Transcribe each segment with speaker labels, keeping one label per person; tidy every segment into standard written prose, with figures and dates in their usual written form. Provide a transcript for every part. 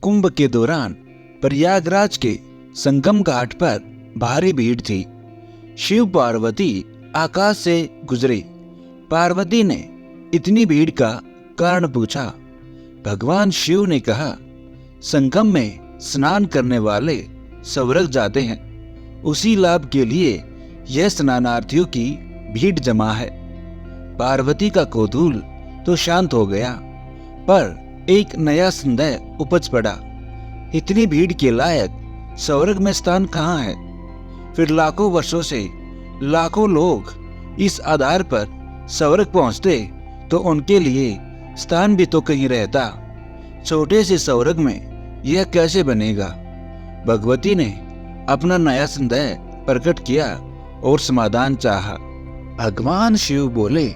Speaker 1: कुंभ के दौरान प्रयागराज के संगम घाट पर भारी भीड़ थी। शिव पार्वती आकाश से गुजरे। पार्वती ने इतनी भीड़ का कारण पूछा। भगवान शिव ने कहा, संगम में स्नान करने वाले स्वर्ग जाते हैं, उसी लाभ के लिए यह स्नानार्थियों की भीड़ जमा है। पार्वती का कौतूहल तो शांत हो गया, पर एक नया संदेह उपज पड़ा। इतनी भीड़ के लायक स्वर्ग में स्थान कहाँ है? फिर लाखों वर्षों से लाखों लोग इस आधार पर स्वर्ग पहुंचते तो उनके लिए स्थान भी तो कहीं रहता। छोटे से स्वर्ग में यह कैसे बनेगा? भगवती ने अपना नया संदेह प्रकट किया और समाधान चाहा। भगवान शिव बोले,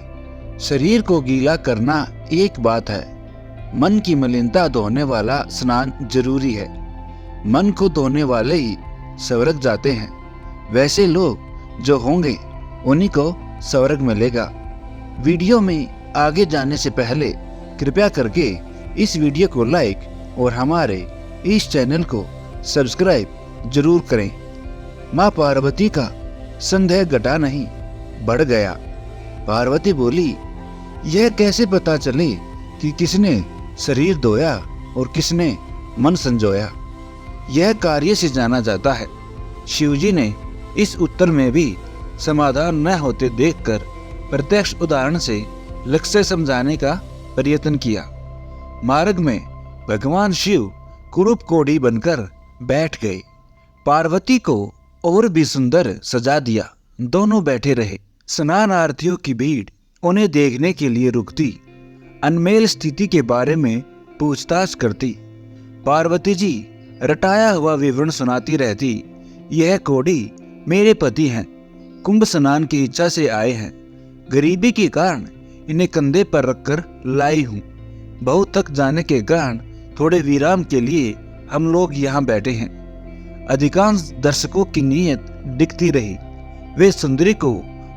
Speaker 1: शरीर को गीला करना एक बात है, मन की मलिनता धोने वाला स्नान जरूरी है। मन को धोने वाले ही स्वर्ग जाते हैं। वैसे लोग जो होंगे उन्हीं को स्वर्ग मिलेगा। वीडियो में आगे जाने से पहले कृपया करके इस वीडियो को लाइक और हमारे इस चैनल को सब्सक्राइब जरूर करें। माँ पार्वती का संदेह घटा नहीं, बढ़ गया। पार्वती बोली, यह कैसे पता चले कि किसने शरीर धोया और किसने मन संजोया? यह कार्य से जाना जाता है। शिवजी ने इस उत्तर में भी समाधान न होते देखकर प्रत्यक्ष उदाहरण से लक्ष्य समझाने का प्रयत्न किया। मार्ग में भगवान शिव कुरूप कोढ़ी बनकर बैठ गए। पार्वती को और भी सुंदर सजा दिया। दोनों बैठे रहे। स्नानार्थियों की भीड़ उन्हें देखने के लिए रुकती, अनमेल स्थिति के बारे में पूछताछ करती। पार्वती जी रटाया हुआ विवरण सुनाती रहती। यह कोढ़ी मेरे पति हैं, कुंभ स्नान की इच्छा से आए हैं। गरीबी के कारण इन्हें कंधे पर रखकर लाई हूँ। बहुत थक जाने के कारण थोड़े विराम के लिए हम लोग यहाँ बैठे हैं। अधिकांश दर्शकों की नीयत दिखती रही। वे सुंदरी को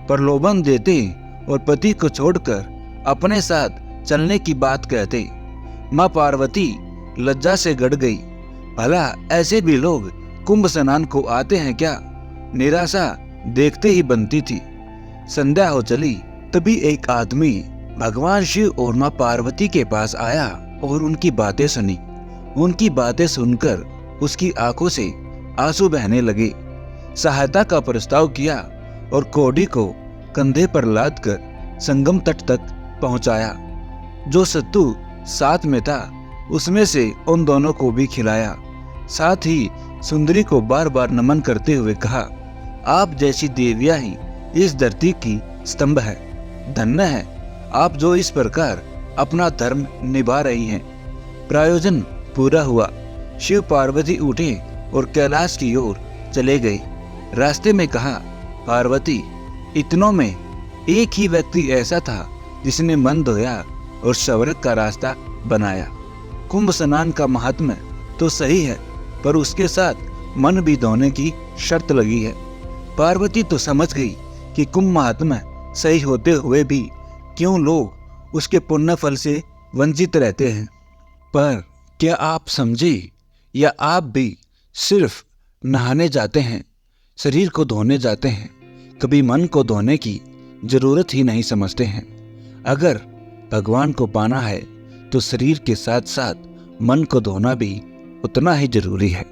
Speaker 1: प्रलोभन देते और पति को छोड़कर अपने साथ चलने की बात कहते। माँ पार्वती लज्जा से गड़ गई। भला ऐसे भी लोग कुंभ स्नान को आते हैं क्या? निराशा देखते ही बनती थी। संध्या हो चली, तभी एक आदमी भगवान शिव और माँ पार्वती के पास आया और उनकी बातें सुनी। उनकी बातें सुनकर उसकी आंखों से आंसू बहने लगे। सहायता का प्रस्ताव किया और कोढ़ी को कंधे पर लादकर संगम तट तक पहुंचाया। जो सत्तू साथ में था उसमें से उन दोनों को भी खिलाया। साथ ही सुंदरी को बार बार नमन करते हुए कहा, आप जैसी देवियां ही इस धरती की स्तंभ है। धन्य है आप जो इस प्रकार अपना धर्म निभा रही हैं। प्रयोजन पूरा हुआ। शिव पार्वती उठे और कैलाश की ओर चले गए। रास्ते में कहा, पार्वती, इतनों में एक ही व्यक्ति ऐसा था जिसने मन धोया और स्वर्ग का रास्ता बनाया। कुंभ स्नान का महात्म्य तो सही है, पर उसके साथ मन भी धोने की शर्त लगी है। पार्वती तो समझ गई कि कुंभ महात्म्य सही होते हुए भी क्यों लोग उसके पुण्य फल से वंचित रहते हैं। पर क्या आप समझे, या आप भी सिर्फ नहाने जाते हैं, शरीर को धोने जाते हैं, कभी मन को धोने की जरूरत ही नहीं समझते हैं। अगर भगवान को पाना है तो शरीर के साथ साथ मन को धोना भी उतना ही जरूरी है।